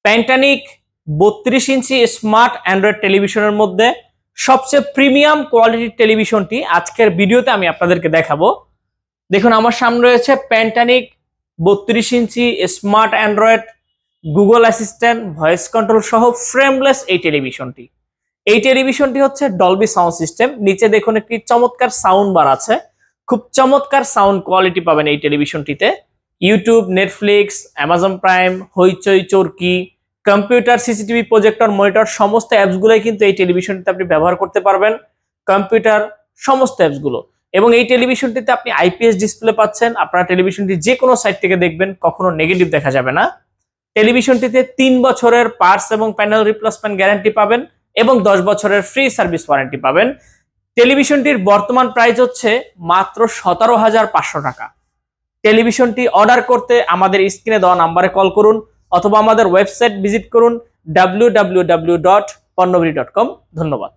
প্যান্টানিক 32 inch smart Android টেলিভিশনের মধ্যে সবচেয়ে প্রিমিয়াম কোয়ালিটির টেলিভিশনটি আজকের ভিডিওতে আমি আপনাদেরকে দেখাবো। দেখুন, আমার সামনে রয়েছে প্যান্টানিক 32 inch smart android Google assistant voice control সহ ফ্রেমলেস এই টেলিভিশনটি। এই টেলিভিশনটি হচ্ছে ডলবি সাউন্ড সিস্টেম। নিচে দেখুন একটি চমৎকার সাউন্ড বার আছে, খুব চমৎকার সাউন্ড কোয়ালিটি পাবেন এই টেলিভিশনটিতে। ইউটিউব, নেটফ্লিক্স, অ্যামাজন প্রাইম, হইচই, চরকি, কম্পিউটার, সিসিটিভি, প্রজেক্টর, মনিটর সমস্ত অ্যাপসগুলোই কিন্তু এই টেলিভিশনটিতে আপনি ব্যবহার করতে পারবেন। কম্পিউটার সমস্ত অ্যাপসগুলো, এবং এই টেলিভিশনটিতে আপনি আইপিএস ডিসপ্লে পাচ্ছেন। আপনারা টেলিভিশনটি যে কোনো সাইট থেকে দেখবেন, কখনো নেগেটিভ দেখা যাবে না। টেলিভিশনটিতে 3 বছরের পার্টস এবং প্যানেল রিপ্লেসমেন্ট গ্যারান্টি পাবেন এবং 10 বছরের ফ্রি সার্ভিস ওয়ারেন্টি পাবেন। টেলিভিশনটির বর্তমান প্রাইস হচ্ছে মাত্র 17,500 টাকা। টেলিভিশনটি অর্ডার করতে আমাদের স্ক্রিনে দেওয়া নাম্বারে কল করুন অথবা আমাদের ওয়েবসাইট ভিজিট করুন www.ponnobiri.com। ধন্যবাদ।